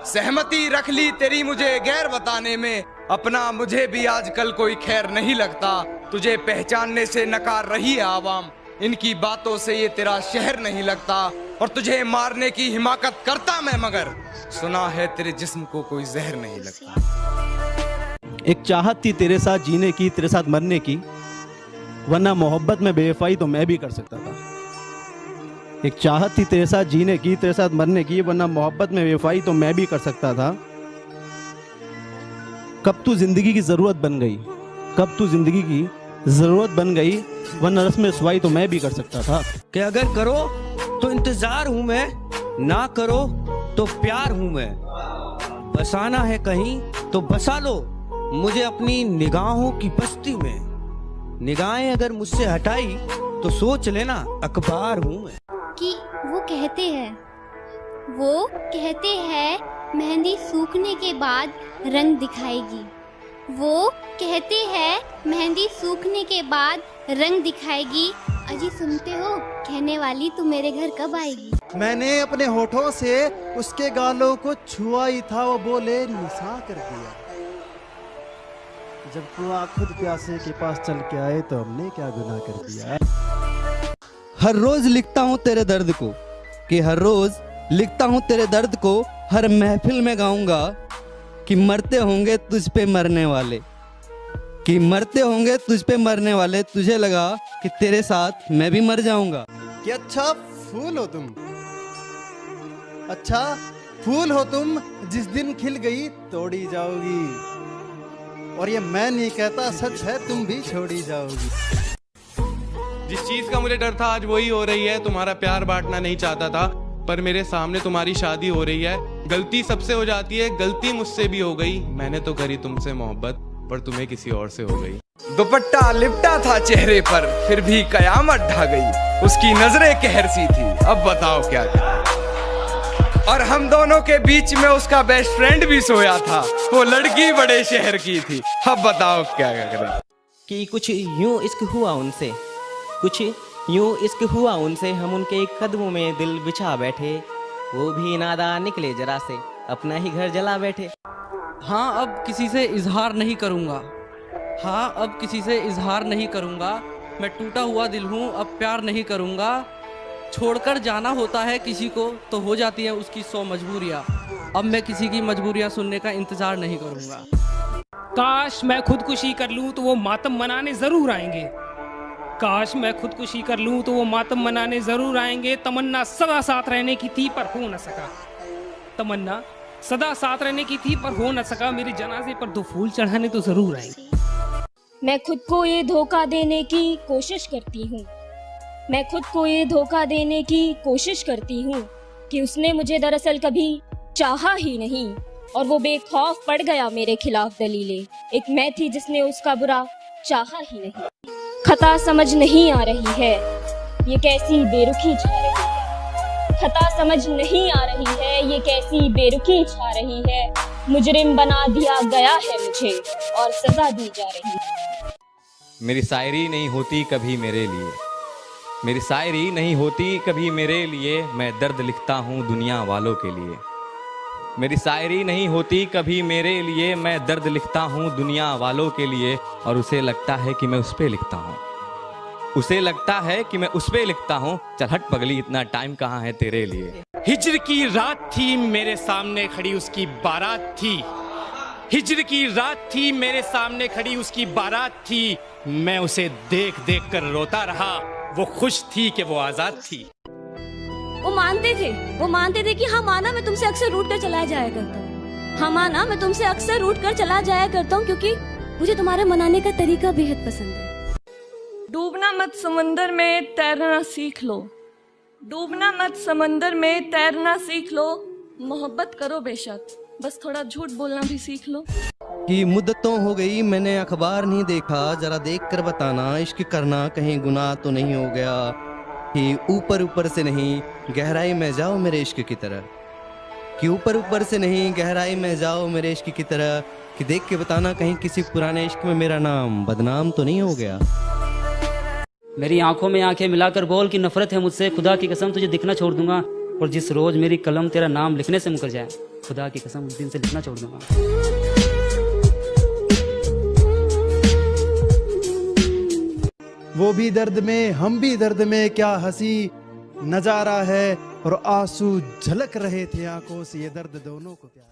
सहमति रख ली तेरी मुझे गैर बताने में, अपना मुझे भी आजकल कोई खैर नहीं लगता। तुझे पहचानने से नकार रही है आवाम, इनकी बातों से ये तेरा शहर नहीं लगता। और तुझे मारने की हिमाकत करता मैं, मगर सुना है तेरे जिस्म को कोई जहर नहीं लगता। एक चाहत थी तेरे साथ जीने की, तेरे साथ मरने की, वरना मोहब्बत में बेवफाई तो मैं भी कर सकता था। एक चाहत थी तेरे साथ जीने की, तेरे साथ मरने की, वरना मोहब्बत में बेवफाई तो मैं भी कर सकता था। कब तू जिंदगी की जरूरत बन गई, कब तू जिंदगी की जरूरत बन गई, वरना रस्म रसवाई तो मैं भी कर सकता था। कि अगर करो तो इंतजार हूं मैं, ना करो तो प्यार हूं मैं। बसाना है कहीं तो बसा लो मुझे अपनी निगाहों की बस्ती में। निगाहें अगर मुझसे हटाई तो सोच लेना अखबार हूं मैं। कि वो कहते हैं मेहंदी सूखने के बाद रंग दिखाएगी। वो कहते हैं मेहंदी सूखने के बाद रंग दिखाएगी। अजी सुनते हो, कहने वाली तू मेरे घर कब आएगी। मैंने अपने होठों से उसके गालों को छुआ ही था, वो बोले निशा कर दिया। जब कुआं खुद प्यासे के पास चल के आए तो हमने क्या गुनाह कर दिया। हर रोज लिखता हूँ तेरे दर्द को, कि हर रोज लिखता हूँ तेरे दर्द को, हर महफिल में गाऊंगा कि मरते होंगे तुझ पे मरने वाले, कि मरते होंगे तुझ पे मरने वाले। तुझे लगा कि तेरे साथ मैं भी मर जाऊंगा। कि अच्छा फूल हो तुम, अच्छा फूल हो तुम, जिस दिन खिल गई तोड़ी जाओगी। और ये मैं नहीं कहता, सच है, तुम भी छोड़ी जाओगी। जिस चीज का मुझे डर था आज वही हो रही है। तुम्हारा प्यार बांटना नहीं चाहता था, पर मेरे सामने तुम्हारी शादी हो रही है। गलती सबसे हो जाती है, गलती मुझसे भी हो गई। मैंने तो करी तुमसे मोहब्बत, पर तुम्हें किसी और से हो गई। दुपट्टा लिपटा था चेहरे पर, फिर भी कयामत ढा गई। उसकी नजरें कहर सी थी, अब बताओ क्या करें। और हम दोनों के बीच में उसका बेस्ट फ्रेंड भी सोया था, वो लड़की बड़े शहर की थी। अब बताओ क्या करें। कि कुछ यूं इश्क हुआ उनसे, कुछ यूं इश्क हुआ उनसे, हम उनके कदमों में दिल बिछा बैठे। वो भी नादान निकले जरा से, अपना ही घर जला बैठे। हाँ अब किसी से इजहार नहीं करूँगा, हाँ अब किसी से इजहार नहीं करूँगा। मैं टूटा हुआ दिल हूँ, अब प्यार नहीं करूँगा। छोड़कर जाना होता है किसी को तो हो जाती है उसकी 100 मजबूरियाँ। अब मैं किसी की मजबूरियाँ सुनने का इंतज़ार नहीं करूँगा। काश मैं खुदकुशी कर लूँ तो वो मातम मनाने ज़रूर आएंगे। काश मैं खुदकुशी कर लूँ तो वो मातम मनाने ज़रूर आएंगे। तमन्ना सदा साथ रहने की थी पर हो न सका, तमन्ना सदा साथ रहने की थी पर हो न सका। मेरे जनाजे पर 2 फूल चढ़ाने तो ज़रूर आएंगे। मैं खुद को ये धोखा देने की कोशिश करती हूँ, मैं खुद को ये धोखा देने की कोशिश करती हूँ कि उसने मुझे दरअसल कभी चाहा ही नहीं और वो बेखौफ पड़ गया मेरे खिलाफ दलीलें। एक मैं थी जिसने उसका बुरा चाहा ही नहीं। खता समझ नहीं आ रही है ये कैसी बेरुखी छा रही है, खता समझ नहीं आ रही है ये कैसी बेरुखी छा रही है। मुजरिम बना दिया गया है मुझे और सजा दी जा रही है। मेरी शायरी नहीं होती कभी मेरे लिए, मेरी शायरी नहीं होती कभी मेरे लिए, मैं दर्द लिखता हूँ दुनिया वालों के लिए। मेरी शायरी नहीं होती कभी मेरे लिए, मैं दर्द लिखता हूँ दुनिया वालों के लिए। और उसे लगता है कि मैं उस पे लिखता हूँ, उसे लगता है कि मैं उस पे लिखता हूँ। चल हट पगली, इतना टाइम कहाँ है तेरे लिए। हिज्र की रात थी मेरे सामने खड़ी उसकी बारात थी, हिज्र की रात थी मेरे सामने खड़ी उसकी बारात थी। मैं उसे देख देख कर रोता रहा, वो खुश थी कि वो आजाद थी। वो मानते थे कि हाँ माना मैं तुमसे अक्सर रूठ कर चला जाया करता हूँ, हाँ माना मैं तुमसे अक्सर रूठ कर चला जाया करता हूँ, क्योंकि मुझे तुम्हारे मनाने का तरीका बेहद पसंद है। डूबना मत समंदर में तैरना सीख लो, डूबना मत समंदर में तैरना सीख लो। मोहब्बत करो बेशक, बस थोड़ा झूठ बोलना भी सीख लो। कि मुद्दतों हो गई मैंने अखबार नहीं देखा, जरा देख कर बताना इश्क करना कहीं गुनाह तो नहीं हो गया। कि ऊपर ऊपर से नहीं गहराई में जाओ मेरे इश्क की तरह, कि ऊपर ऊपर से नहीं गहराई में जाओ मेरे इश्क की तरह। कि देख के बताना कहीं किसी पुराने इश्क में मेरा नाम बदनाम तो नहीं हो गया। मेरी आंखों में आंखें मिलाकर बोल कि नफरत है मुझसे, खुदा की कसम तुझे दिखना छोड़ दूंगा। और जिस रोज मेरी कलम तेरा नाम लिखने से मुकर जाए, खुदा की कसम उस दिन से लिखना छोड़ दूंगा। वो भी दर्द में, हम भी दर्द में, क्या हंसी नजारा है, और आंसू झलक रहे थे आंखों से, ये दर्द दोनों को प्यारा।